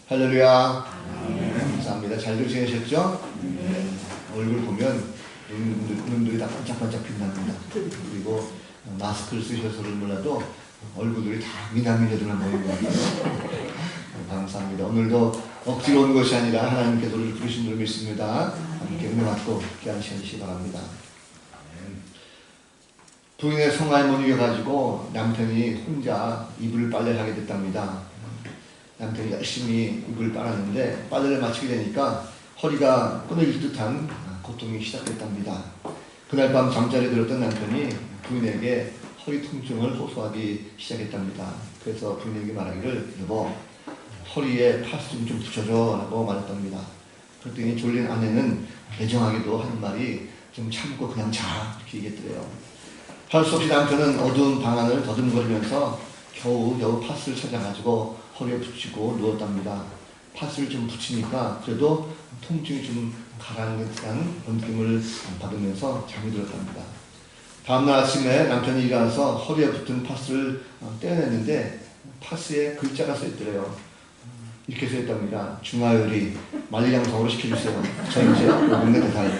할렐루야. 감사합니다. 잘들 지내셨죠? 얼굴 보면 눈들이 다 반짝반짝 빛납니다. 그리고 마스크를 쓰셔서를 몰라도 얼굴들이 다 미남미녀들만 보이는 것 같아요. 감사합니다. 오늘도 억지로 온 것이 아니라 하나님께서 우리를 부르신 줄 믿습니다. 함께 은혜 받고 귀한 시간 주시기 바랍니다. 부인의 성화에 못 이겨가지고 남편이 혼자 이불을 빨래를 하게 됐답니다. 남편이 열심히 이불을 빨았는데 빨래를 마치게 되니까 허리가 끊어질 듯한 고통이 시작됐답니다. 그날 밤 잠자리에 들었던 남편이 부인에게 허리 통증을 호소하기 시작했답니다. 그래서 부인에게 말하기를, 여보, 허리에 파스 좀 붙여줘 라고 말했답니다. 그랬더니 졸린 아내는 애정하게도 하는 말이, 좀 참고 그냥 자, 이렇게 얘기했더래요. 할 수 없이 남편은 어두운 방 안을 더듬거리면서 겨우 파스를 찾아가지고 허리에 붙이고 누웠답니다. 파스를 좀 붙이니까 그래도 통증이 좀 가라앉는 듯한 느낌을 받으면서 잠이 들었답니다. 다음날 아침에 남편이 일어나서 허리에 붙은 파스를 떼어냈는데 파스에 글자가 써있더래요. 이렇게 써있답니다. 중화요리 만리장성으로 시켜주세요. 저 이제 500년 살.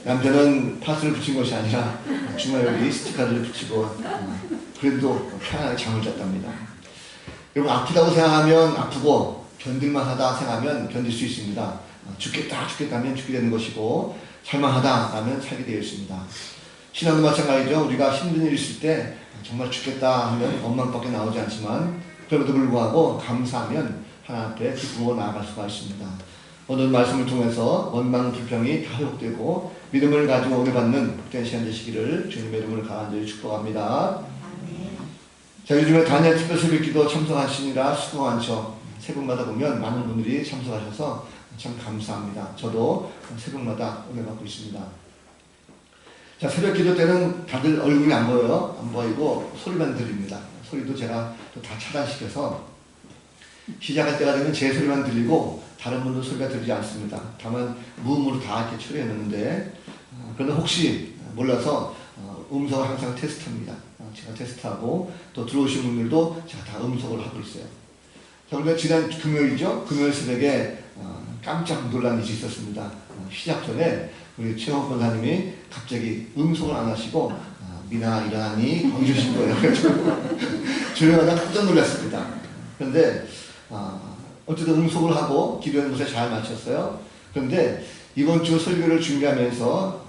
남편은 파스를 붙인 것이 아니라 중화요리 스티커를 붙이고 그래도 편안하게 잠을 잤답니다. 여러분, 아프다고 생각하면 아프고 견딜만 하다 생각하면 견딜 수 있습니다. 죽겠다 하면 죽게 되는 것이고 살만하다 하면 살게 되어 있습니다. 신앙도 마찬가지죠. 우리가 힘든 일이 있을 때 정말 죽겠다 하면 원망밖에 나오지 않지만 그럼에도 불구하고 감사하면 하나님 앞에 기쁘고 나아갈 수가 있습니다. 오늘 말씀을 통해서 원망 불평이 다 회복되고 믿음을 가지고 은혜 받는 복된 시간 되시기를 주님의 이름으로 간절히 축복합니다. 자, 요즘에 다니엘 특별 새벽기도 참석하시느라 수고 많죠. 새벽마다 보면 많은 분들이 참석하셔서 참 감사합니다. 저도 새벽마다 은혜 받고 있습니다. 자, 새벽기도 때는 다들 얼굴이 안 보여요. 안 보이고 소리만 들립니다. 소리도 제가 또 다 차단시켜서 시작할 때가 되면 제 소리만 들리고 다른 분들 소리가 들리지 않습니다. 다만 무음으로 다 이렇게 처리해 놓는데 그런데 혹시 몰라서 음성을 항상 테스트합니다. 제가 테스트하고 또 들어오신 분들도 제가 다 음성을 하고 있어요. 그런데 지난 금요일이죠. 금요일 새벽에 깜짝 놀란 일이 있었습니다. 시작 전에 우리 최홍 권사님이 갑자기 음성을 안 하시고 미나 일어나니 이러신 거예요. 조용하다 깜짝 놀랐습니다. 그런데 어쨌든 음성을 하고 기도하는 것에 잘 마쳤어요. 그런데 이번 주 설교를 준비하면서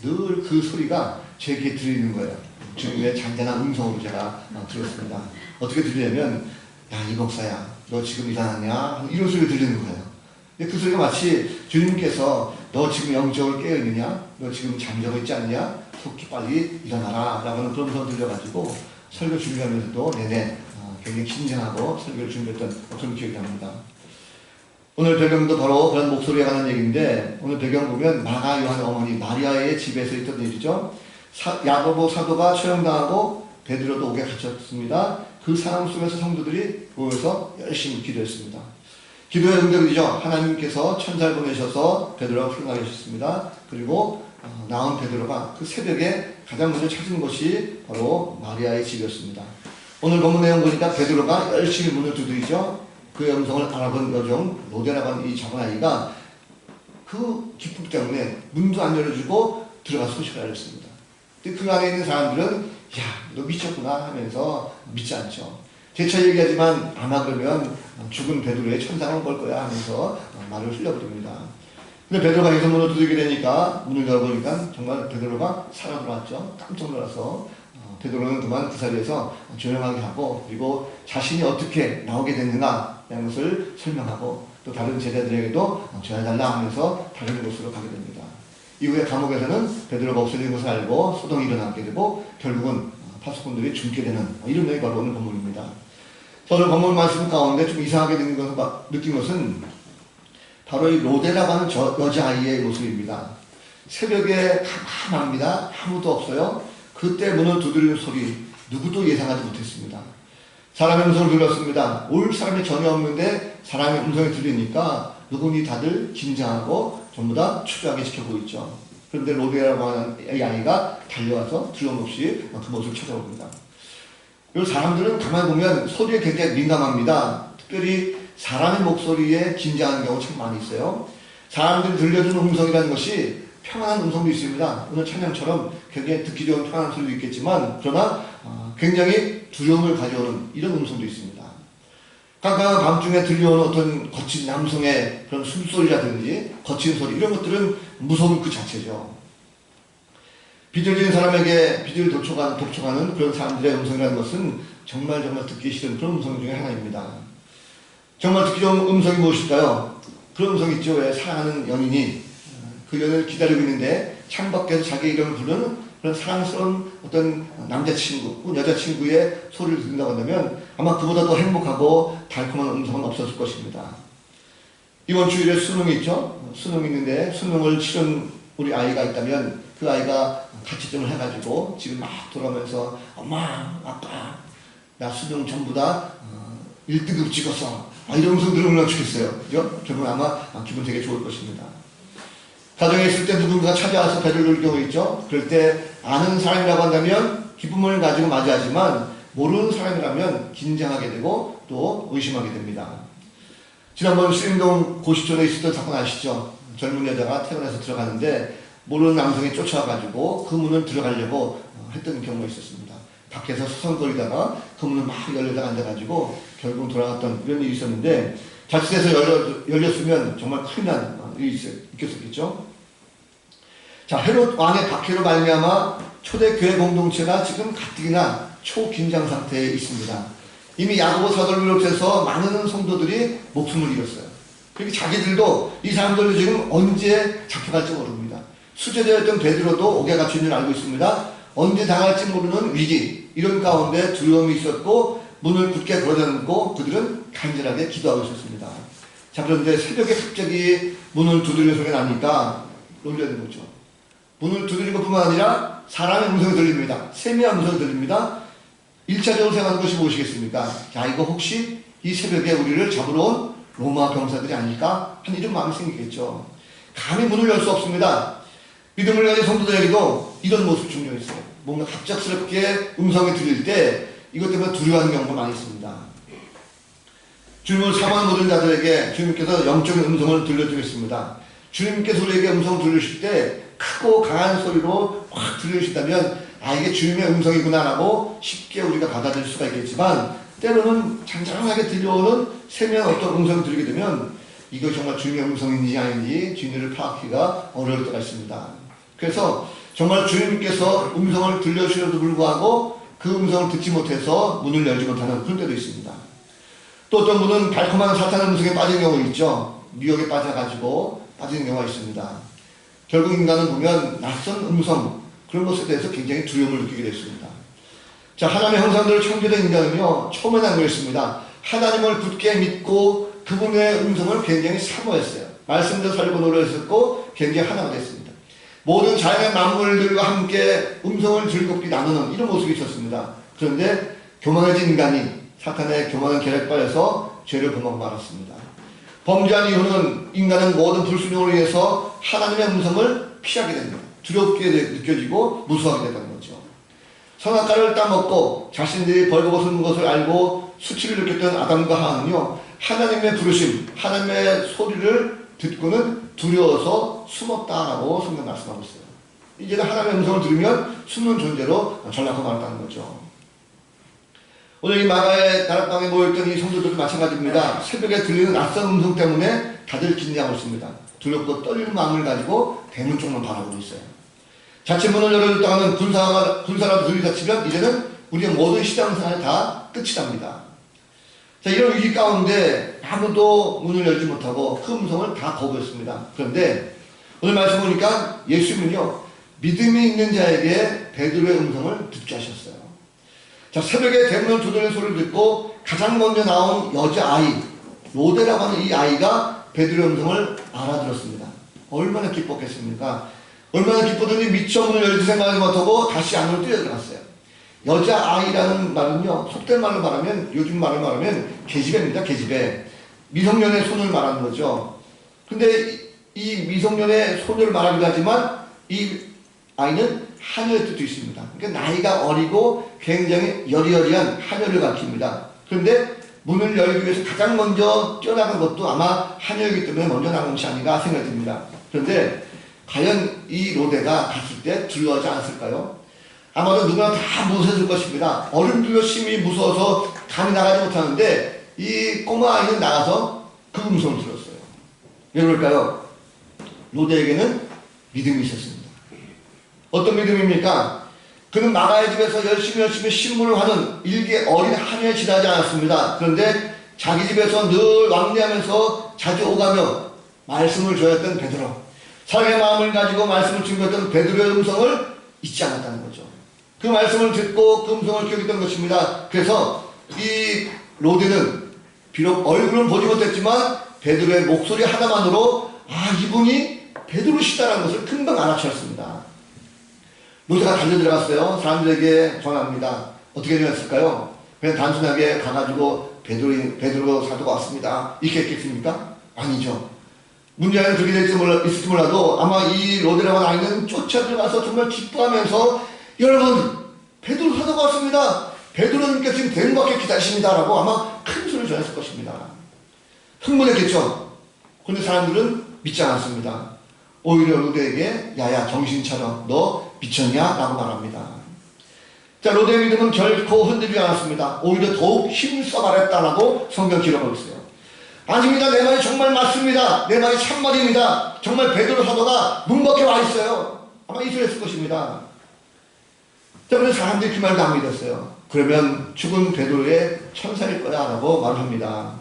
늘 그 소리가 제 귀에 들리는 거예요. 주님의 잔잔한 음성으로 제가 들었습니다. 어떻게 들리냐면, 야, 이 목사야, 너 지금 일어났냐? 이런 소리가 들리는 거예요. 근데 그 소리가 마치 주님께서 너 지금 영적으로 깨어있느냐? 너 지금 잠자고 있지 않냐? 속히 빨리 일어나라 라고 하는 그런 음성 들려가지고 설교 준비하면서도 내내 굉장히 긴장하고 설교를 준비했던 그런 기억이 납니다. 오늘 배경도 바로 그런 목소리에 관한 얘기인데, 오늘 배경 보면 마가 요한의 어머니 마리아의 집에서 있던 일이죠. 야고보 사도가 처형당하고 베드로도 옥에 갇혔습니다. 그 상황 속에서 성도들이 모여서 열심히 기도했습니다. 기도의 응답이죠. 하나님께서 천사를 보내셔서 베드로가 풀어나게 하셨습니다. 그리고 나온 베드로가 그 새벽에 가장 먼저 찾은 것이 바로 마리아의 집이었습니다. 오늘 본문 내용 보니까 베드로가 열심히 문을 두드리죠. 그 음성을 알아본 여종 로데라고 하는 이 작은 아이가 그 기쁨 때문에 문도 안 열어주고 들어가서 소식을 알렸습니다. 근데 그 안에 있는 사람들은 야, 너 미쳤구나 하면서 믿지 않죠. 재차 얘기하지만 아마 그러면 죽은 베드로의 천상을 볼 거야 하면서 말을 흘려버립니다. 근데 베드로가 계속 문을 두드리게 되니까 문을 열어보니까 정말 베드로가 살아 돌아왔죠. 깜짝 놀라서 베드로는 그만 그 자리에서 조용하게 하고, 그리고 자신이 어떻게 나오게 됐는가 라는 것을 설명하고, 또 다른 제자들에게도 전해달라 하면서 다른 곳으로 가게 됩니다. 이후에 감옥에서는 베드로가 없어진 것을 알고 소동이 일어나게 되고 결국은 파수꾼들이 죽게 되는 이런 내용이 바로 오늘 본문입니다. 오늘 본문 말씀 가운데 좀 이상하게 느낀 것은 바로 이 로데라고 하는 여자아이의 모습입니다. 새벽에 가만합니다. 아무도 없어요. 그때 문을 두드리는 소리 누구도 예상하지 못했습니다. 사람의 음성을 들었습니다. 올 사람이 전혀 없는데 사람의 음성이 들리니까 누구니 다들 긴장하고 전부 다 초조하게 지켜보고 있죠. 그런데 로데라고 하는 이 아이가 달려와서 두려움없이 그 모습을 찾아옵니다. 이 사람들은 가만히 보면 소리에 굉장히 민감합니다. 특별히 사람의 목소리에 긴장하는 경우 참 많이 있어요. 사람들이 들려주는 음성이라는 것이 평안한 음성도 있습니다. 오늘 찬양처럼 굉장히 듣기 좋은 평안한 소리도 있겠지만 그러나 굉장히 두려움을 가져오는 이런 음성도 있습니다. 깜깜한 밤중에 들려오는 어떤 거친 남성의 그런 숨소리라든지 거친 소리 이런 것들은 무서운 그 자체죠. 비절진 사람에게 비절을 독촉하는 그런 사람들의 음성이라는 것은 정말 듣기 싫은 그런 음성 중에 하나입니다. 정말 듣기 좋은 음성이 무엇일까요? 그런 음성 있죠. 왜 사랑하는 연인이 그 연인을 기다리고 있는데 창밖에서 자기 이름을 부르는 그런 사랑스러운 어떤 남자친구 혹은 여자친구의 소리를 듣는다고 한다면 아마 그보다 더 행복하고 달콤한 음성은 없었을 것입니다. 이번 주일에 수능이 있죠. 수능이 있는데 수능을 치른 우리 아이가 있다면 그 아이가 가채점을 해가지고 지금 막 돌아오면서 엄마 아빠 나 수능 전부 다 1등급 찍었어 이런 음성 들으면 좋겠어요. 그죠? 저는 아마 기분 되게 좋을 것입니다. 가정에 있을 때 누군가 찾아와서 배를 놓을 경우 있죠. 그럴 때 아는 사람이라고 한다면 기쁨을 가지고 맞이하지만 모르는 사람이라면 긴장하게 되고 또 의심하게 됩니다. 지난번 신림동 고시촌에 있었던 사건 아시죠? 젊은 여자가 퇴근해서 들어가는데 모르는 남성이 쫓아와가지고 그 문을 들어가려고 했던 경우가 있었습니다. 밖에서 서성거리다가 그 문을 막 열려다가 앉아가지고 결국 돌아갔던 이런 일이 있었는데 자칫해서 열렸으면 정말 큰일 난 일이 있겠었겠죠. 자, 헤롯 왕의 박해로 말미암아 초대교회 공동체가 지금 가뜩이나 초긴장 상태에 있습니다. 이미 야고보 사도를 비롯해서 많은 성도들이 목숨을 잃었어요. 그렇게 자기들도 이 사람들도 지금 언제 잡혀갈지 모릅니다. 수제자였던 베드로도 옥에 갇힌 줄 알고 있습니다. 언제 당할지 모르는 위기, 이런 가운데 두려움이 있었고 문을 굳게 걸어잠고 그들은 간절하게 기도하고 있었습니다. 자, 그런데 새벽에 갑자기 문을 두드리는 소리가 나니까 놀라는 거죠. 문을 두드리는 것뿐만 아니라 사람의 음성이 들립니다. 세미한 음성이 들립니다. 1차적으로 생각하는 것이 무엇이겠습니까? 자, 이거 혹시 이 새벽에 우리를 잡으러 온 로마 병사들이 아닐까? 하는 이런 마음이 생기겠죠. 감히 문을 열 수 없습니다. 믿음을 가진 성도들에게도 이런 모습이 중요했어요. 뭔가 갑작스럽게 음성이 들릴 때 이것 때문에 두려워하는 경우가 많이 있습니다. 주님을 사모하는 모든 자들에게 주님께서 영적인 음성을 들려주겠습니다. 주님께서 우리에게 음성을 들려주실 때 크고 강한 소리로 확 들려주신다면 이게 주님의 음성이구나 라고 쉽게 우리가 받아들일 수가 있겠지만 때로는 잔잔하게 들려오는 세미한 어떤 음성을 들리게 되면 이거 정말 주님의 음성인지 아닌지 진리를 파악하기가 어려울 때가 있습니다. 그래서 정말 주님께서 음성을 들려주셔도 불구하고 그 음성을 듣지 못해서 문을 열지 못하는 그런 때도 있습니다. 또 어떤 분은 달콤한 사탄의 음성에 빠진 경우 있죠. 미혹에 빠져가지고 빠지는 경우가 있습니다. 결국 인간은 보면 낯선 음성 그런 것에 대해서 굉장히 두려움을 느끼게 됐습니다. 자, 하나님의 형상대로 창조된 인간은요 처음에는 안 그랬습니다. 하나님을 굳게 믿고 그분의 음성을 굉장히 사모했어요. 말씀대로 살고 노래했었고 굉장히 하나가 됐습니다. 모든 자연의 만물들과 함께 음성을 즐겁게 나누는 이런 모습이 있었습니다. 그런데 교만해진 인간이 사탄의 교만한 계략에 빠져서 죄를 범하고 말았습니다. 범죄한 이후는 인간은 모든 불순종을 위해서 하나님의 음성을 피하게 됩니다. 두렵게 느껴지고 무서워하게 된다는 거죠. 선악과를 따먹고 자신들이 벌거벗은 것을 알고 수치를 느꼈던 아담과 하와는요 하나님의 부르심, 하나님의 소리를 듣고는 두려워서 숨었다라고 성경 말씀하고 있어요. 이제는 하나님의 음성을 들으면 숨는 존재로 전락하고 말았다는 거죠. 오늘 이 마가의 다락방에 모였던 이 성도들도 마찬가지입니다. 새벽에 들리는 낯선 음성 때문에 다들 긴장하고 있습니다. 두렵고 떨리는 마음을 가지고 대문 쪽만 바라보고 있어요. 자칫 문을 열어줬다가는 군사라도 들이닥치면 이제는 우리의 모든 신앙생활이 다 끝이 납니다. 자, 이런 위기 가운데 아무도 문을 열지 못하고 그 음성을 다 거부했습니다. 그런데 오늘 말씀 보니까 예수님은요 믿음이 있는 자에게 베드로의 음성을 듣게 하셨어요. 자, 새벽에 대문을 두드리는 소리를 듣고 가장 먼저 나온 여자아이 로데라고 하는 이 아이가 베드로의 음성을 알아들었습니다. 얼마나 기뻤겠습니까? 얼마나 기쁘더니 미처 문을 열지 생각하지 못하고 다시 안으로 뛰어들어갔어요. 여자아이라는 말은요 속된 말로 말하면 요즘 말로 말하면 계집애입니다. 계집애. 미성년의 손을 말하는 거죠. 근데 이 미성년의 손을 말하기도 하지만 이 아이는 하녀의 뜻도 있습니다. 그러니까 나이가 어리고 굉장히 여리여리한 하녀를 가리킵니다. 그런데 문을 열기 위해서 가장 먼저 뛰어나간 것도 아마 하녀이기 때문에 먼저 나온 것이 아닌가 생각이 듭니다. 그런데 과연 이 로데가 갔을 때 두려워하지 않았을까요? 아마도 누구나 다 무서웠을 것입니다. 어른들도 심히 무서워서 감이 나가지 못하는데 이 꼬마 아이는 나가서 그 음성을 들었어요. 왜 그럴까요? 로데에게는 믿음이 있었습니다. 어떤 믿음입니까? 그는 마가의 집에서 열심히 신문을 하는 일개 어린 하녀에 지나지 않았습니다. 그런데 자기 집에서 늘 왕래하면서 자주 오가며 말씀을 전했던 베드로, 사랑의 마음을 가지고 말씀을 증거했던 베드로의 음성을 잊지 않았다는 거죠. 그 말씀을 듣고 그 음성을 기억했던 것입니다. 그래서 이 로데는 비록 얼굴은 보지 못했지만 베드로의 목소리 하나만으로 이분이 베드로시다라는 것을 금방 알아차렸습니다. 로데가 달려들어갔어요. 사람들에게 전합니다. 어떻게 되었을까요? 그냥 단순하게 가가지고 베드로 사도가 왔습니다. 이렇게 했겠습니까? 아니죠. 문제는 그렇게 있을지 몰라도 아마 이 로데라고 아이는 쫓아들어가서 정말 기뻐하면서 여러분, 베드로 사도가 왔습니다. 베드로님께서 지금 대문 밖에 기다리십니다. 라고 아마 큰 소리를 전했을 것입니다. 흥분했겠죠. 그런데 사람들은 믿지 않았습니다. 오히려 로데에게 야야 정신 차려, 너 미쳤냐? 라고 말합니다. 자, 로데의 믿음은 결코 흔들리지 않았습니다. 오히려 더욱 힘써 말했다라고 성경 기록하고 있어요. 아닙니다. 내 말이 정말 맞습니다. 내 말이 참말입니다. 정말 베드로 사도가 문 밖에 와 있어요. 아마 이 소리 했을 것입니다. 자, 그래서 사람들이 그 말도 안 믿었어요. 그러면 죽은 베드로의 천사일 거야 라고 말을 합니다.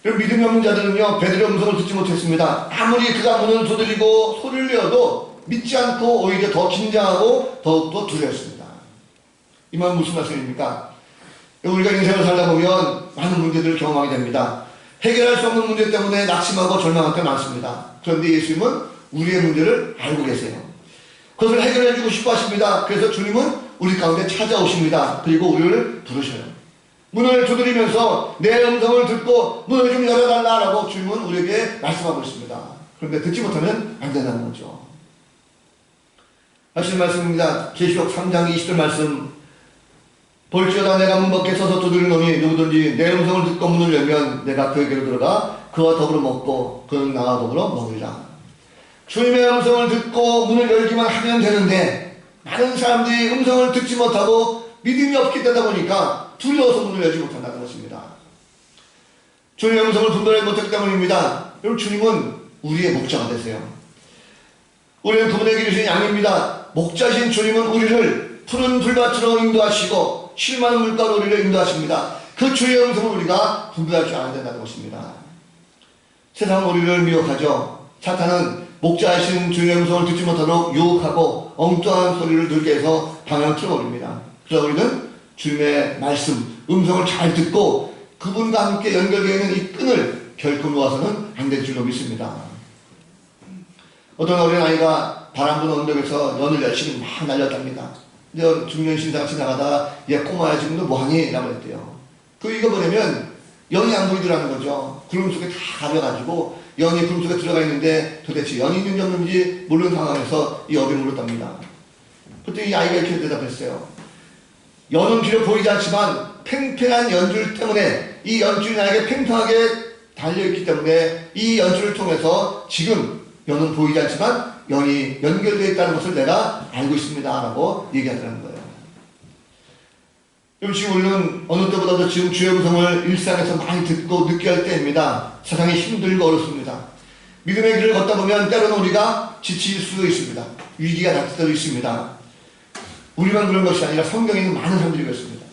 그럼 믿음이 없는 자들은요, 베드로의 음성을 듣지 못했습니다. 아무리 그가 문을 두드리고 소리를 내어도 믿지 않고 오히려 더 긴장하고 더욱더 두려웠습니다. 이 말은 무슨 말씀입니까? 우리가 인생을 살다 보면 많은 문제들을 경험하게 됩니다. 해결할 수 없는 문제 때문에 낙심하고 절망할 때 많습니다. 그런데 예수님은 우리의 문제를 알고 계세요. 그것을 해결해 주고 싶어 하십니다. 그래서 주님은 우리 가운데 찾아오십니다. 그리고 우리를 부르셔요. 문을 두드리면서 내 음성을 듣고 문을 좀 열어달라고 주님은 우리에게 말씀하고 있습니다. 그런데 듣지 못하면 안 된다는 거죠. 하시는 말씀입니다. 계시록 3장 20절 말씀. 볼지어다 내가 문 밖에 서서 두드리노니 누구든지 내 음성을 듣고 문을 열면 내가 그에게로 들어가 그와 더불어 먹고 그는 나와 더불어 먹으리라. 주님의 음성을 듣고 문을 열기만 하면 되는데 많은 사람들이 음성을 듣지 못하고 믿음이 없게 되다 보니까 두려워서 문을 열지 못한다는 것입니다. 주님의 음성을 분별하지 못했기 때문입니다. 여러분, 주님은 우리의 목자가 되세요. 우리는 그분에게 주신 양입니다. 목자신 주님은 우리를 푸른 불밭으로 인도하시고 쉴만한 물가로 우리를 인도하십니다. 그 주의 음성을 우리가 분별할 줄 알아야 된다는 것입니다. 세상은 우리를 미혹하죠. 사탄은 목자이신 주의 음성을 듣지 못하도록 유혹하고 엉뚱한 소리를 들게 해서 방향을 틀어버립니다. 그래서 우리는 주님의 말씀, 음성을 잘 듣고 그분과 함께 연결되어 있는 이 끈을 결코 놓아서는 안 될 줄로 믿습니다. 어떤 어린아이가 바람 부는 언덕에서 연을 열심히 막 날렸답니다. 근데 중년 신사가 지나가다가 얘 꼬마야 지금 너 뭐하니? 라고 했대요. 이거 뭐냐면 연이 안 보이더라는 거죠. 구름 속에 다 가려가지고 연이 구름 속에 들어가 있는데 도대체 연이 있는지 없는지 모르는 상황에서 이 어린이 물었답니다. 그때 이 아이가 이렇게 대답했어요. 연은 비록 보이지 않지만 팽팽한 연줄 때문에 이 연줄이 나에게 팽팽하게 달려있기 때문에 이 연줄을 통해서 지금 연은 보이지 않지만 연이 연결되어 있다는 것을 내가 알고 있습니다 라고 얘기하더라는 거예요. 지금 우리는 어느 때보다도 지금 주의 음성을 일상에서 많이 듣고 느껴야 할 때입니다. 세상이 힘들고 어렵습니다. 믿음의 길을 걷다 보면 때로는 우리가 지칠 수도 있습니다. 위기가 닥칠 때도 있습니다. 우리만 그런 것이 아니라 성경에 있는 많은 사람들이 그렇습니다.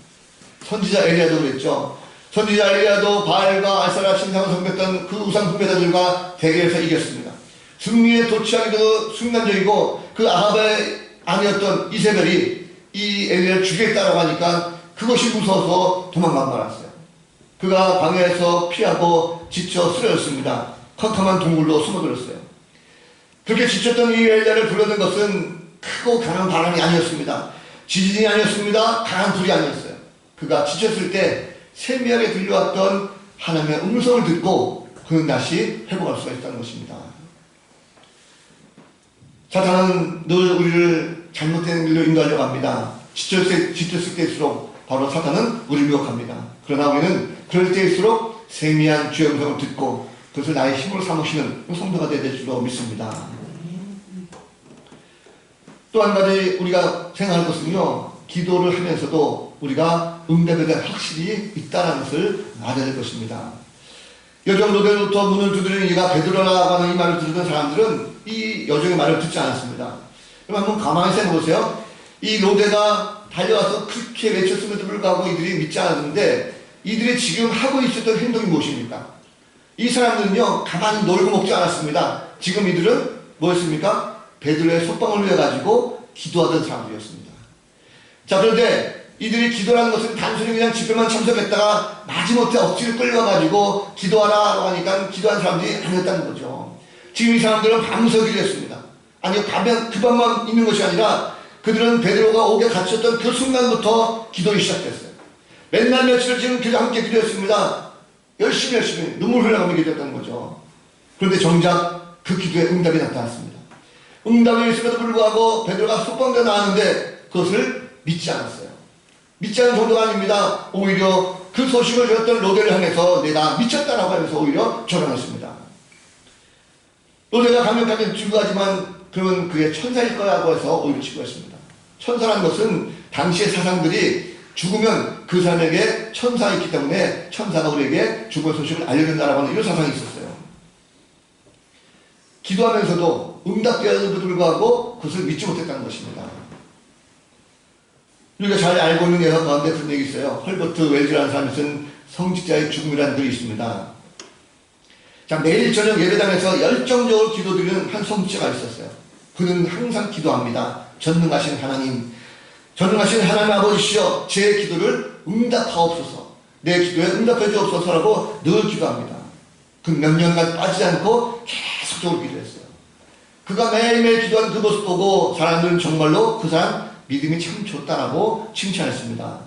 선지자 엘리야도 그랬죠. 선지자 엘리야도 바알과 아세라 신상을 섬겼던 그 우상 숭배자들과 대결에서 이겼습니다. 승리에 도취하기도 순간적이고 그 아합의 아내였던 이세벨이 이 엘리야를 죽이겠다라고 하니까 그것이 무서워서 도망간 말았어요. 그가 방해에서 피하고 지쳐 쓰러졌습니다. 컴컴한 동굴로 숨어들었어요. 그렇게 지쳤던 이 엘리야를 불러낸 것은 크고 강한 바람이 아니었습니다. 지진이 아니었습니다. 강한 불이 아니었어요. 그가 지쳤을 때 세미하게 들려왔던 하나님의 음성을 듣고 그는 다시 회복할 수가 있다는 것입니다. 사탄은 늘 우리를 잘못된 길로 인도하려고 합니다. 지쳤을 때일수록 바로 사탄은 우리를 미혹합니다. 그러나 우리는 그럴 때일수록 세미한 주의 음성을 듣고 그것을 나의 힘으로 삼으시는 성도가 되어야 될 줄로 믿습니다. 또 한 가지 우리가 생각할 것은요, 기도를 하면서도 우리가 응답에 대한 확실히 있다는 것을 알아야 될 것입니다. 여정 로데로부터 문을 두드리는 이가 베드로라고 하는 이 말을 듣는 사람들은 이 여정의 말을 듣지 않았습니다. 그럼 한번 가만히 생각해 보세요. 이 로데가 달려와서 그렇게 외쳤음에도 불구하고 이들이 믿지 않았는데 이들이 지금 하고 있었던 행동이 무엇입니까? 이 사람들은요, 가만히 놀고 먹지 않았습니다. 지금 이들은 뭐였습니까? 베드로의 속방을 위해가지고 기도하던 사람들이었습니다. 자, 그런데 이들이 기도라는 것은 단순히 그냥 집회만 참석했다가 마지못해 억지로 끌려가지고 기도하라고 하니까 기도한 사람들이 아니었다는 거죠. 지금 이 사람들은 밤새 기도했습니다. 아니, 그 밤만 있는 것이 아니라 그들은 베드로가 옥에 갇혔던 그 순간부터 기도를 시작했어요. 맨날 며칠을 지금 함께 기도했습니다. 열심히 눈물 흘려가며 기도했다는 거죠. 그런데 정작 그 기도에 응답이 나타났습니다. 응답이 있음에도 불구하고 베드로가 속방되어 나왔는데 그것을 믿지 않았어요. 믿지 않은 정도가 아닙니다. 오히려 그 소식을 들었던 로데를 향해서 내가 미쳤다라고 하면서 오히려 조롱했습니다. 로데가 강력하게 증거하지만 그는 그의 천사일 거라고 해서 오히려 치부했습니다. 천사라는 것은 당시의 사상들이 죽으면 그 사람에게 천사가 있기 때문에 천사가 우리에게 죽음의 소식을 알려준다라고 하는 이런 사상이 있었어요. 기도하면서도 응답되었음에도 불구하고 그것을 믿지 못했다는 것입니다. 우리가 잘 알고 있는 예화 가운데 그런 얘기 있어요. 헐버트 웰즈라는 사람이 쓴 성직자의 죽음이라는 글이 있습니다. 자, 매일 저녁 예배당에서 열정적으로 기도드리는 한 성직자가 있었어요. 그는 항상 기도합니다. 전능하신 하나님, 전능하신 하나님 아버지시여, 제 기도를 응답하옵소서, 내 기도에 응답해 주옵소서라고 늘 기도합니다. 그 몇 년간 빠지지 않고 계속적으로 기도했어요. 그가 매일매일 기도하는 그 모습 보고 사람들은 정말로 그 사람 믿음이 참 좋다라고 칭찬했습니다.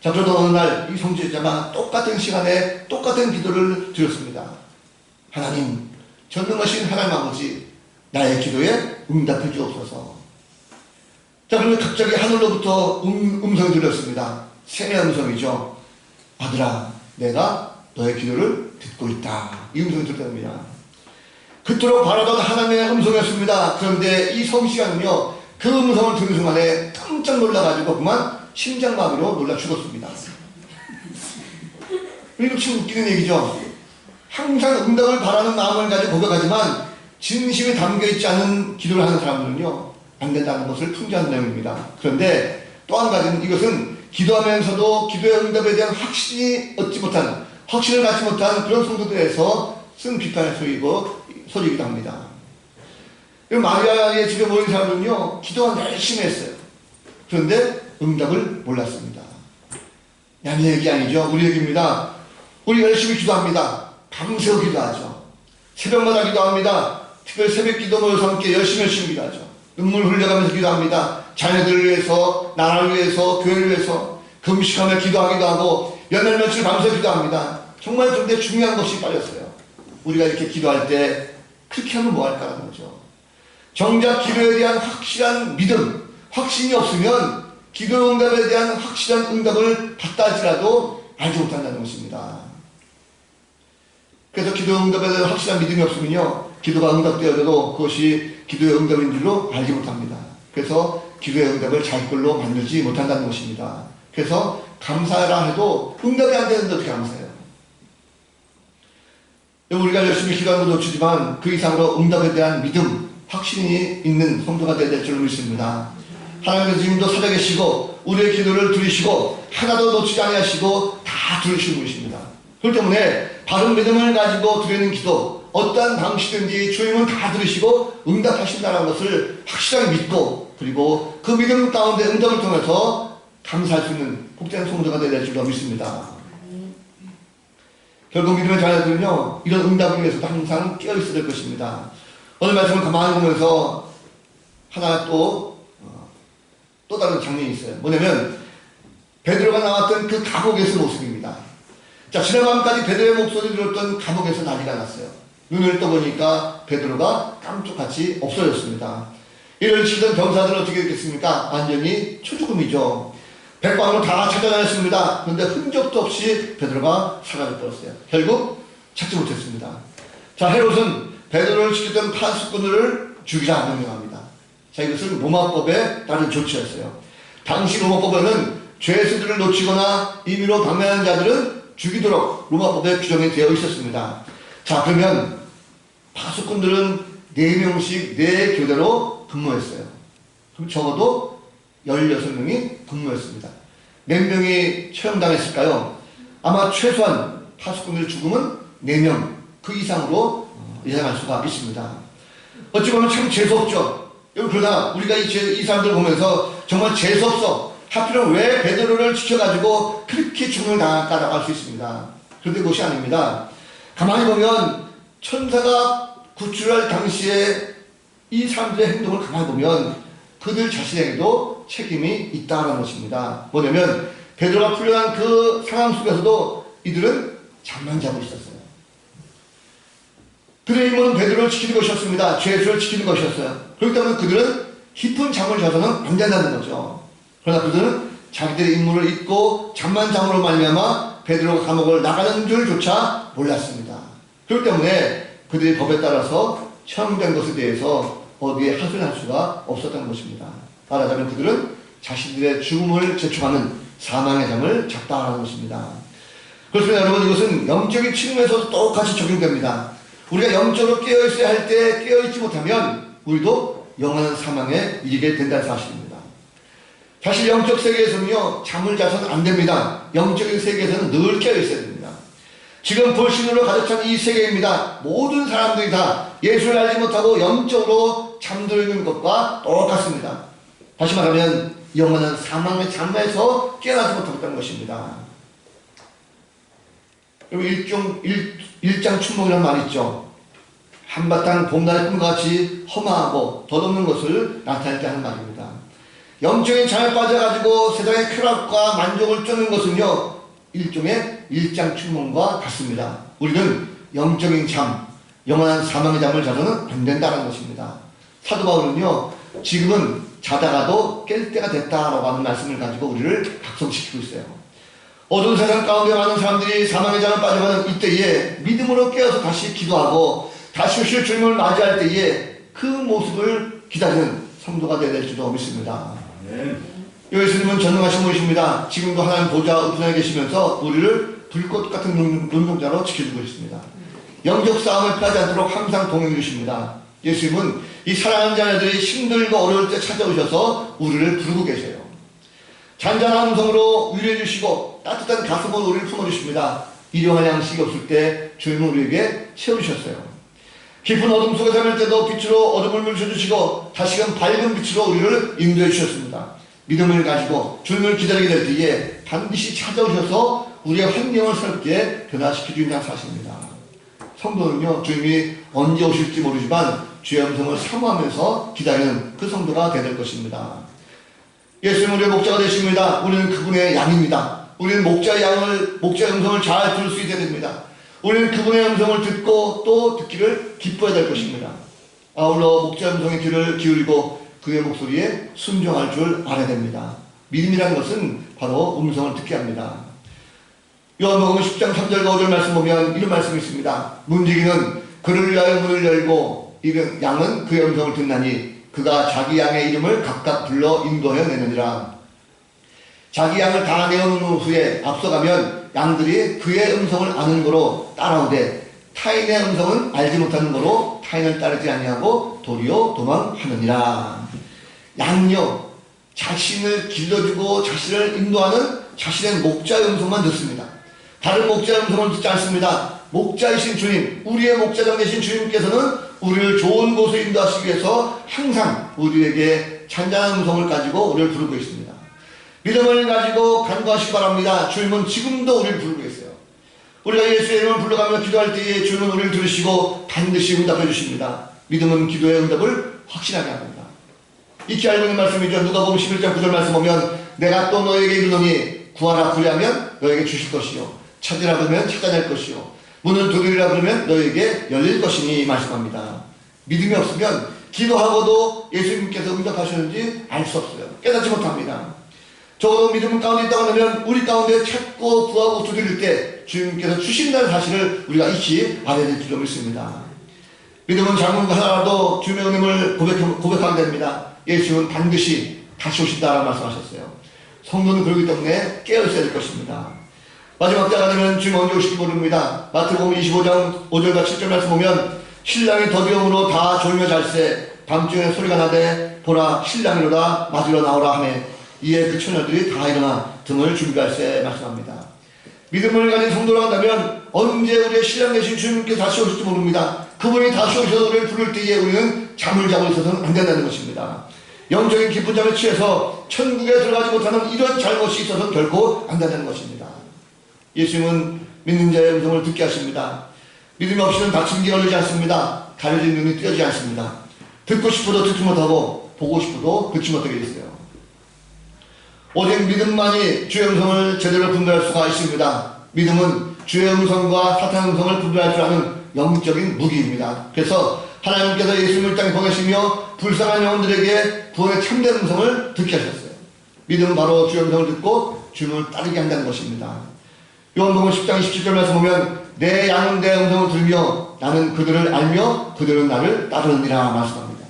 자, 그러던 어느 날 이 성직자가 똑같은 시간에 똑같은 기도를 드렸습니다. 하나님, 전능하신 하나님 아버지, 나의 기도에 응답해 주옵소서. 자, 그러면 갑자기 하늘로부터 음성이 들렸습니다. 샘의 음성이죠. 아들아, 내가 너의 기도를 듣고 있다. 이 음성이 들렸답니다. 그토록 바라던 하나님의 음성이었습니다. 그런데 이 성시간은요, 그 음성을 들은 순간에 깜짝 놀라가지고 그만 심장마비로 놀라 죽었습니다. 이거 참 웃기는 얘기죠. 항상 응답을 바라는 마음을 가지고 고백하지만 진심이 담겨있지 않은 기도를 하는 사람들은요, 안 된다는 것을 풍자하는 내용입니다. 그런데 또 한 가지는 이것은 기도하면서도 기도의 응답에 대한 확신을 갖지 못한 그런 성도들에서 쓴 비판의 소리이기도 합니다. 마리아의 집에 모인 사람은요, 기도가 열심히 했어요. 그런데 응답을 몰랐습니다. 양 얘기 아니죠. 우리 얘기입니다. 우리 열심히 기도합니다. 밤새워 기도하죠. 새벽마다 기도합니다. 특별히 새벽 기도 모여서 함께 열심히 기도하죠. 눈물 흘려가면서 기도합니다. 자녀들을 위해서, 나라를 위해서, 교회를 위해서 금식하며 기도하기도 하고 몇 날 며칠 밤새 기도합니다. 정말 그런데 중요한 것이 빠졌어요. 우리가 이렇게 기도할 때 그렇게 하면 뭐 할까라는 거죠. 정작 기도에 대한 확실한 믿음, 확신이 없으면 기도 응답에 대한 확실한 응답을 받다 할지라도 알지 못한다는 것입니다. 그래서 기도 응답에 대한 확실한 믿음이 없으면요, 기도가 응답되어도 그것이 기도의 응답인 줄로 알지 못합니다. 그래서 기도의 응답을 자기 걸로 만들지 못한다는 것입니다. 그래서 감사라 해도 응답이 안 되는데 어떻게 감사해요? 우리가 열심히 기도하는 건 놓치지만 그 이상으로 응답에 대한 믿음, 확신이 있는 성도가 되어야 될 줄로 믿습니다. 하나님께서 지금도 살아계시고 우리의 기도를 들으시고 하나도 놓치지 아니하시고 다 들으시는 분이십니다. 그렇기 때문에 바른 믿음을 가지고 드리는 기도, 어떠한 방식든지 주님은 다 들으시고 응답하신다는 것을 확실하게 믿고, 그리고 그 믿음 가운데 응답을 통해서 감사할 수 있는 복된 성도가 되어야 될 줄로 믿습니다. 결국 믿음의 자녀들은요, 이런 응답을 위해서도 항상 깨어있어야 될 것입니다. 오늘 말씀을 가만히 보면서 하나 또 다른 장면이 있어요. 뭐냐면 베드로가 나왔던 그 감옥에서 모습입니다. 자, 지난밤까지 베드로의 목소리 들었던 감옥에서 난리가 났어요. 눈을 떠보니까 베드로가 깜짝같이 없어졌습니다. 이를 치던 병사들은 어떻게 됐겠습니까? 완전히 초죽음이죠. 백방으로 다 찾아다녔습니다. 그런데 흔적도 없이 베드로가 사라져버렸어요. 결국 찾지 못했습니다. 자, 헤롯은 베드로를 지키던 파수꾼들을 죽이라 명령합니다. 자, 이것은 로마법에 따른 조치였어요. 당시 로마법에는 죄수들을 놓치거나 임의로 방해하는 자들은 죽이도록 로마법에 규정이 되어 있었습니다. 자, 그러면 파수꾼들은 4명씩 4교대로 근무했어요. 그럼 적어도 16명이 근무했습니다. 몇 명이 처형당했을까요? 아마 최소한 파수꾼들 죽음은 4명, 그 이상으로 예상할 수가 있습니다. 어찌 보면 참 재수없죠. 그러나 우리가 이 사람들 보면서 정말 재수없어. 하필은 왜 베드로를 지켜가지고 그렇게 죽음을 당할까라고 할 수 있습니다. 그런데 그것이 아닙니다. 가만히 보면 천사가 구출할 당시에 이 사람들의 행동을 가만히 보면 그들 자신에게도 책임이 있다는 것입니다. 뭐냐면 베드로가 풀려난 그 상황 속에서도 이들은 잠만 자고 있었어요. 그들의 임무는 베드로를 지키는 것이었습니다. 죄수를 지키는 것이었어요. 그렇기 때문에 그들은 깊은 잠을 자서는 안 된다는 거죠. 그러나 그들은 자기들의 임무를 잊고 잠만 잠으로 말미암아 베드로가 감옥을 나가는 줄조차 몰랐습니다. 그렇기 때문에 그들의 법에 따라서 처형된 것에 대해서 어디에 하소연할 수가 없었던 것입니다. 말하자면 그들은 자신들의 죽음을 재촉하는 사망의 잠을 잤다는 것입니다. 그렇습니다. 여러분, 이것은 영적인 측면에서도 똑같이 적용됩니다. 우리가 영적으로 깨어있어야 할 때 깨어있지 못하면 우리도 영원한 사망에 이르게 된다는 사실입니다. 사실 영적 세계에서는요, 잠을 자서는 안 됩니다. 영적인 세계에서는 늘 깨어있어야 됩니다. 지금 불신으로 가득 찬 이 세계입니다. 모든 사람들이 다 예수를 알지 못하고 영적으로 잠들어 있는 것과 똑같습니다. 다시 말하면 영원한 사망의 잠에서 깨어나지 못하겠다는 것입니다. 그리고 일장춘몽이라는 말이 있죠. 한바탕 봄날의 꿈과 같이 험하고 덧없는 것을 나타낼 때 하는 말입니다. 영적인 잠에 빠져가지고 세상의 쾌락과 만족을 쫓는 것은요, 일종의 일장춘몽과 같습니다. 우리는 영적인 잠, 영원한 사망의 잠을 자서는 안 된다는 것입니다. 사도 바울은요, 지금은 자다가도 깰 때가 됐다라고 하는 말씀을 가지고 우리를 각성시키고 있어요. 어두운 세상 가운데 많은 사람들이 사망의 잠에 빠져가는 이때에 믿음으로 깨어서 다시 기도하고 다시 오실 주님을 맞이할 때에 그 모습을 기다리는 성도가 되어야 될지도 믿습니다. 예수님은 전능하신 분이십니다. 지금도 하나님 보좌 우편에 계시면서 우리를 불꽃 같은 눈동자로 지켜주고 있습니다. 영적 싸움을 피하지 않도록 항상 동행해 주십니다. 예수님은 이 사랑하는 자녀들이 힘들고 어려울 때 찾아오셔서 우리를 부르고 계세요. 잔잔한 음성으로 위로해 주시고 따뜻한 가슴으로 우리를 품어주십니다. 일용할 양식이 없을 때 주님은 우리에게 채워주셨어요. 깊은 어둠 속에 살을 때도 빛으로 어둠을 물려주시고 다시금 밝은 빛으로 우리를 인도해 주셨습니다. 믿음을 가지고 주님을 기다리게 될 때에 반드시 찾아오셔서 우리의 환경을 새롭게 변화시켜 주신다는 사실입니다. 성도는요, 주님이 언제 오실지 모르지만 주의 음성을 사모하면서 기다리는 그 성도가 되야 될 것입니다. 예수님은 우리의 목자가 되십니다. 우리는 그분의 양입니다. 우리는 목자의 음성을 잘 들을 수 있어야 됩니다. 우리는 그분의 음성을 듣고 또 듣기를 기뻐해야 될 것입니다. 아울러 목자의 음성에 귀를 기울이고 그의 목소리에 순종할 줄 알아야 됩니다. 믿음이라는 것은 바로 음성을 듣게 합니다. 요한복음 10장 3절과 5절 말씀 보면 이런 말씀이 있습니다. 문지기는 그를 위하여 문을 열고 양은 그의 음성을 듣나니 그가 자기 양의 이름을 각각 불러 인도하여 내느니라. 자기 양을 다 내어놓은 후에 앞서가면 양들이 그의 음성을 아는 거로 따라오되 타인의 음성은 알지 못하는 거로 타인을 따르지 아니하고 도리어 도망하느니라. 양요, 자신을 길러주고 자신을 인도하는 자신의 목자의 음성만 듣습니다. 다른 목자의 음성을 듣지 않습니다. 목자이신 주님, 우리의 목자장 되신 주님께서는 우리를 좋은 곳에 인도하시기 위해서 항상 우리에게 잔잔한 음성을 가지고 우리를 부르고 있습니다. 믿음을 가지고 간구하시기 바랍니다. 주님은 지금도 우리를 부르고 있어요. 우리가 예수의 이름을 불러가며 기도할 때에 주님은 우리를 들으시고 반드시 응답해 주십니다. 믿음은 기도의 응답을 확신하게 합니다. 익히 알고 있는 말씀이죠. 누가복음 11장 9절 말씀 보면 내가 또 너에게 이르노니 구하라 구하면 너에게 주실 것이요 찾으라 그러면 찾아낼 것이요 문을 두드리라 그러면 너에게 열릴 것이니 말씀합니다. 믿음이 없으면 기도하고도 예수님께서 응답하셨는지 알 수 없어요. 깨닫지 못합니다. 적어도 믿음 가운데 있다고 하면 우리 가운데 찾고 구하고 두드릴 때 주님께서 주신다는 사실을 우리가 잊지 말아야 될 줄로 믿습니다. 믿음은 장군과 하나라도 주님의 은혜를 고백하게 됩니다. 예수님은 반드시 다시 오신다라고 말씀하셨어요. 성도는 그러기 때문에 깨어있어야 될 것입니다. 마지막 때가 되면 주님 언제 오실지 모릅니다. 마태복음 25장 5절과 7절 말씀 보면 신랑이 더디움으로 다 졸며 잘세 밤중에 소리가 나되 보라 신랑이로다 맞으러 나오라 하매 이에 그 처녀들이 다 일어나 등을 준비할세 말씀합니다. 믿음을 가진 성도로 한다면 언제 우리의 신랑 되신 주님께 다시 오실지 모릅니다. 그분이 다시 오셔서 우리를 부를 때에 우리는 잠을 자고 있어서는 안 된다는 것입니다. 영적인 깊은 잠에 취해서 천국에 들어가지 못하는 이런 잘못이 있어서는 결코 안 된다는 것입니다. 예수님은 믿는 자의 음성을 듣게 하십니다. 믿음 없이는 닫힌 길 열리지 않습니다. 가려진 눈이 뜨지 않습니다. 듣고 싶어도 듣지 못하고 보고 싶어도 듣지 못하게 있어요. 오직 믿음만이 주의 음성을 제대로 분별할 수가 있습니다. 믿음은 주의 음성과 사탄의 음성을 분별할 줄 아는 영적인 무기입니다. 그래서 하나님께서 예수님을 땅에 보내시며 불쌍한 영혼들에게 구원의 참된 음성을 듣게 하셨어요. 믿음은 바로 주의 음성을 듣고 주님을 따르게 한다는 것입니다. 요한복음 10장 27절 말씀 보면 내 양은 내 음성을 들으며 나는 그들을 알며 그들은 나를 따르느니라 말씀합니다.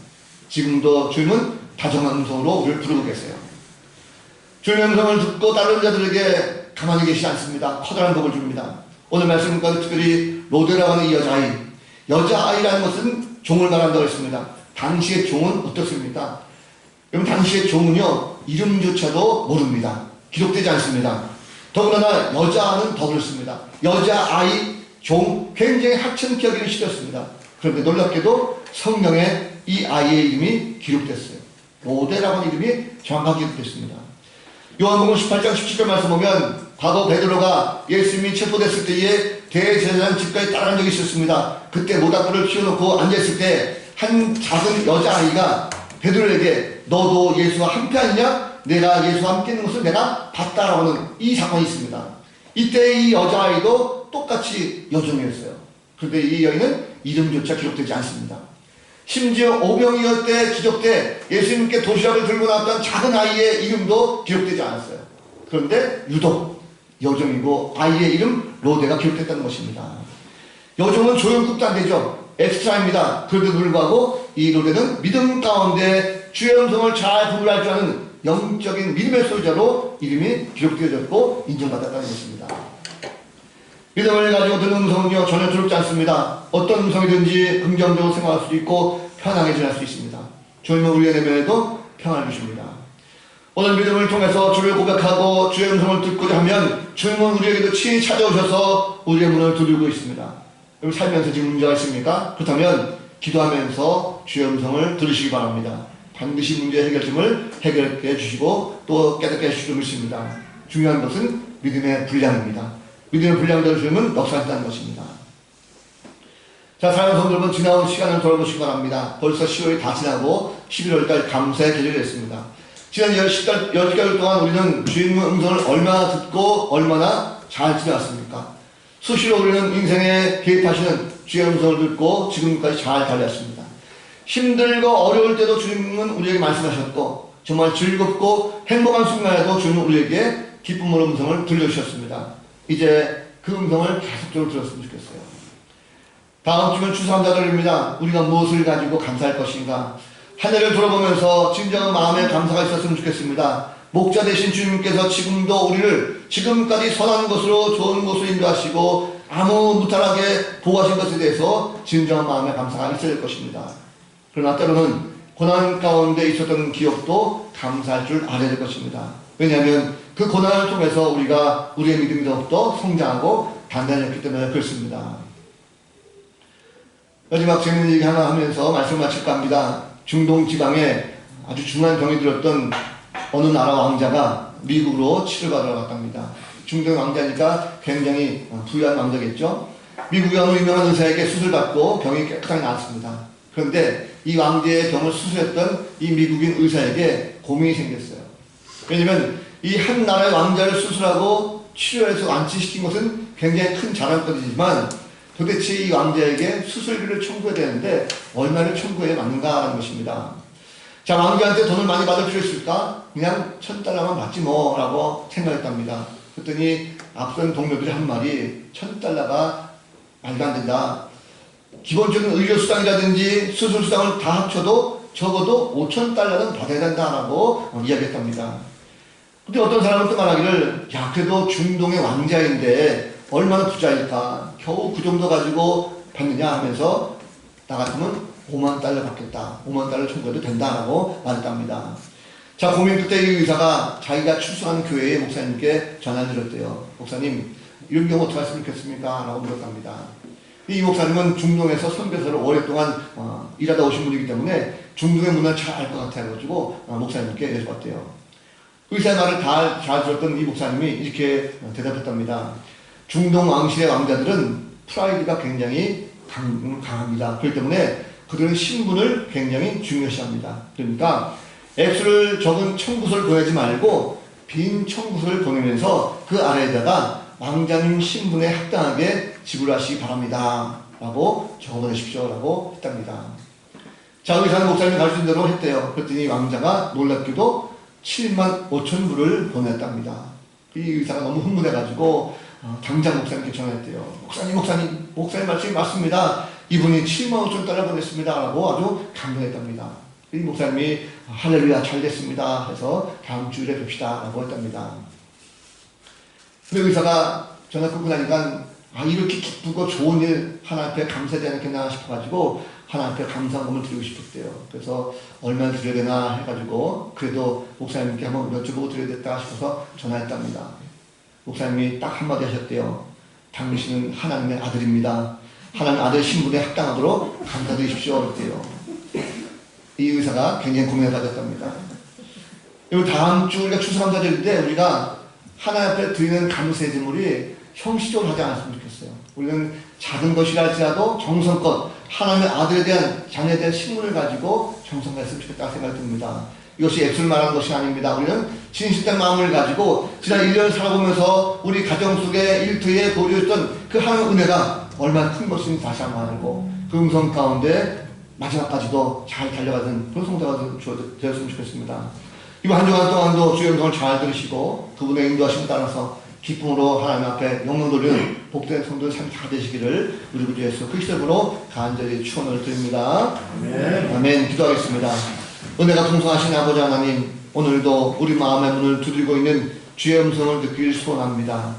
지금도 주님은 다정한 음성으로 우리를 부르고 계세요. 주님의 음성을 듣고 따르는 자들에게 가만히 계시지 않습니다. 커다란 복을 줍니다. 오늘 말씀 가운데 특별히 로데라고 하는 이 여자아이, 여자아이라는 것은 종을 말한다고 했습니다. 당시의 종은 어떻습니까? 여러분 당시의 종은요 이름조차도 모릅니다. 기록되지 않습니다. 더군다나 여자는 더 그렇습니다. 여자아이, 종 굉장히 하찮게 여기는 시대였습니다. 그런데 놀랍게도 성경에 이 아이의 이름이 기록됐어요. 로데라고 하는 이름이 정확하게 기록됐습니다. 요한복음 18장 17절 말씀 보면 과거 베드로가 예수님이 체포됐을 때에 대제사장 집까지 따라간 적이 있었습니다. 그때 모닥불을 피워놓고 앉아있을 때 한 작은 여자아이가 베드로에게 너도 예수와 함께 아니냐? 내가 예수와 함께 있는 것을 내가 봤다라고 하는 이 사건이 있습니다. 이때 이 여자아이도 똑같이 여종이었어요. 그런데 이 여인은 이름조차 기록되지 않습니다. 심지어 오병이어 때 기적 때 예수님께 도시락을 들고 나왔던 작은 아이의 이름도 기록되지 않았어요. 그런데 유독 여종이고 아이의 이름 로데가 기록됐다는 것입니다. 여종은 조연급도 안 되죠. 엑스트라입니다. 그런데도 불구하고 이 로데는 믿음 가운데 주의 음성을 잘 분별할 줄 아는 영적인 믿음의 소유자로 이름이 기록되어졌고 인정받았다는 것입니다. 믿음을 가지고 듣는 음성은요 전혀 두렵지 않습니다. 어떤 음성이든지 긍정적으로 생각할 수도 있고 편하게 지낼 수 있습니다. 주님은 우리의 내면에도 평안을 주십니다. 오늘 믿음을 통해서 주를 고백하고 주의 음성을 듣고자 하면 주님은 우리에게도 친히 찾아오셔서 우리의 문을 두드리고 있습니다. 여러분 살면서 지금 문제가 있습니까? 그렇다면 기도하면서 주의 음성을 들으시기 바랍니다. 반드시 문제 해결점을 해결해 주시고 또 깨닫게 해주실 줄 믿습니다. 중요한 것은 믿음의 분량입니다. 믿음의 분량대로 주님은 역사하신다는 것입니다. 자, 사랑하는 성도 여러분, 지나온 시간을 돌아보시기 바랍니다. 벌써 10월이 다 지나고 11월달 감사의 계절이 됐습니다. 지난 10개월 동안 우리는 주님의 음성을 얼마나 듣고 얼마나 잘 지나왔습니까? 수시로 우리는 인생에 개입하시는 주의 음성을 듣고 지금까지 잘 달렸습니다. 힘들고 어려울 때도 주님은 우리에게 말씀하셨고 정말 즐겁고 행복한 순간에도 주님은 우리에게 기쁨으로 음성을 들려주셨습니다. 이제 그 음성을 계속적으로 들었으면 좋겠어요. 다음 주면 추수감사절입니다. 우리가 무엇을 가지고 감사할 것인가? 한 해를 돌아보면서 진정한 마음의 감사가 있었으면 좋겠습니다. 목자 되신 주님께서 지금도 우리를 지금까지 선한 것으로 좋은 곳으로 인도하시고 아무 무탈하게 보호하신 것에 대해서 진정한 마음의 감사가 있어야 될 것입니다. 그러나 때로는 고난 가운데 있었던 기억도 감사할 줄 알아야 될 것입니다. 왜냐하면 그 고난을 통해서 우리가 우리의 믿음이 더욱더 성장하고 단단해졌기 때문에 그렇습니다. 마지막 재밌는 얘기 하나 하면서 말씀을 마칠까 합니다. 중동 지방에 아주 중한 병이 들었던 어느 나라 왕자가 미국으로 치료받으러 갔답니다. 중동 왕자니까 굉장히 부유한 왕자겠죠. 미국의 어느 유명한 의사에게 수술받고 병이 깨끗하게 나았습니다. 그런데 이 왕자의 병을 수술했던 이 미국인 의사에게 고민이 생겼어요. 왜냐면 이 한 나라의 왕자를 수술하고 치료해서 완치시킨 것은 굉장히 큰 자랑거리지만 도대체 이 왕자에게 수술비를 청구해야 되는데 얼마를 청구해야 맞는가 하는 것입니다. 자, 왕자한테 돈을 많이 받을 필요 있을까? 그냥 1,000달러만 받지 뭐 라고 생각했답니다. 그랬더니 앞선 동료들이 한 말이 1,000달러가 말도 안 된다. 기본적인 의료수당이라든지 수술수당을 다 합쳐도 적어도 5,000달러는 받아야 된다라고 이야기했답니다. 근데 어떤 사람은 또 말하기를, 야, 그래도 중동의 왕자인데 얼마나 부자일까? 겨우 그 정도 가지고 받느냐 하면서 나 같으면 5만 달러 받겠다. 5만 달러 청구해도 된다라고 말했답니다. 자, 고민 끝에 이 의사가 자기가 출석한 교회의 목사님께 전화를 드렸대요. 목사님, 이런 경우 어떻게 하시면 좋겠습니까? 라고 물었답니다. 이 목사님은 중동에서 선교사를 오랫동안 일하다 오신 분이기 때문에 중동의 문화를 잘 알 것 같아가지고 목사님께 여쭤봤대요. 의사의 말을 잘 들었던 이 목사님이 이렇게 대답했답니다. 중동 왕실의 왕자들은 프라이드가 굉장히 강합니다. 그렇기 때문에 그들은 신분을 굉장히 중요시합니다. 그러니까 액수를 적은 청구서를 보내지 말고 빈 청구서를 보내면서 그 아래에다가 왕자님 신분에 합당하게 지불하시기 바랍니다. 라고 적어보내십시오. 라고 했답니다. 자, 의사는 목사님이 가르친 대로 했대요. 그랬더니 왕자가 놀랍게도 7만 5천 불을 보냈답니다. 이 의사가 너무 흥분해가지고 당장 목사님께 전화했대요. 목사님 말씀이 맞습니다. 이분이 7만 5천 달러 보냈습니다. 라고 아주 감동했답니다. 이 목사님이 할렐루야 잘 됐습니다 해서 다음 주일에 뵙시다 라고 했답니다. 근데 의사가 전화 끊고 나니까 이렇게 기쁘고 좋은 일 하나 앞에 감사하지 않겠나 싶어가지고 하나 앞에 감사금을 드리고 싶었대요. 그래서 얼마나 드려야 되나 해가지고 그래도 목사님께 한번 여쭤보고 드려야겠다 싶어서 전화했답니다. 목사님이 딱 한마디 하셨대요. 당신은 하나님의 아들입니다. 하나님 아들 신분에 합당하도록 감사드리십시오. 그랬대요. 이 의사가 굉장히 고민을 가졌답니다. 그리고 다음 주 우리가 추수감사절인데 우리가 하나님 앞에 드리는 감사의 제물이 형식적으로 하지 않았으면 좋겠어요. 우리는 작은 것이라 할지라도 정성껏 하나님의 아들에 대한 자녀에 대한 신분을 가지고 정성했으면 좋겠다 생각이 듭니다. 이것이 액수를 말하는 것이 아닙니다. 우리는 진실된 마음을 가지고 지난 1년을 살아보면서 우리 가정 속에 일터에 보여줬던 그 하나님의 은혜가 얼마나 큰 것인지 다시 한번 알고 그 음성 가운데 마지막까지도 잘 달려가는 그런 성도가 되었으면 좋겠습니다. 이번 한 주간 동안도 주의 음성을 잘 들으시고 그분의 인도하심에 따라서 기쁨으로 하나님 앞에 영광 돌리는 복된 성도의 삶이 다 되시기를 우리 구주 예수 그리스도로 간절히 축원을 드립니다. 아멘. 아멘. 기도하겠습니다. 은혜가 풍성하신 아버지 하나님, 오늘도 우리 마음의 문을 두드리고 있는 주의 음성을 듣기를 소원합니다.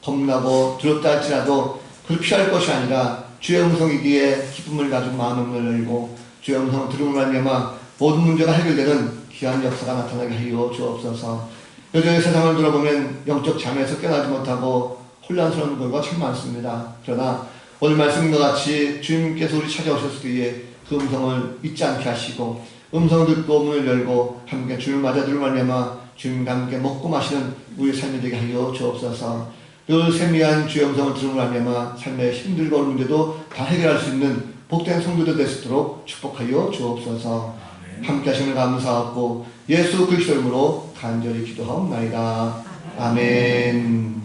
겁나고 두렵다 할지라도 그를 피할 것이 아니라 주의 음성이기에 기쁨을 가지고 마음의 문을 열고 주의 음성을 들음으로 말미암아 모든 문제가 해결되는 귀한 역사가 나타나게 하여 주옵소서. 여전히 세상을 돌아보면 영적 잠에서 깨어나지 못하고 혼란스러운 경우가 참 많습니다. 그러나 오늘 말씀과 같이 주님께서 우리 찾아오셨을 때에 그 음성을 잊지 않게 하시고 음성을 듣고 문을 열고 함께 주님을 맞아들을 말미암아 주님과 함께 먹고 마시는 우리의 삶이 되게 하여 주옵소서. 늘 세미한 주의 음성을 들음으로 말미암아 삶의 힘들고 어려운 문제도 다 해결할 수 있는 복된 성도들 될 수 있도록 축복하여 주옵소서. 함께 하심을 감사하고 예수 그리스도 이름으로 간절히 기도하옵나이다. 아멘.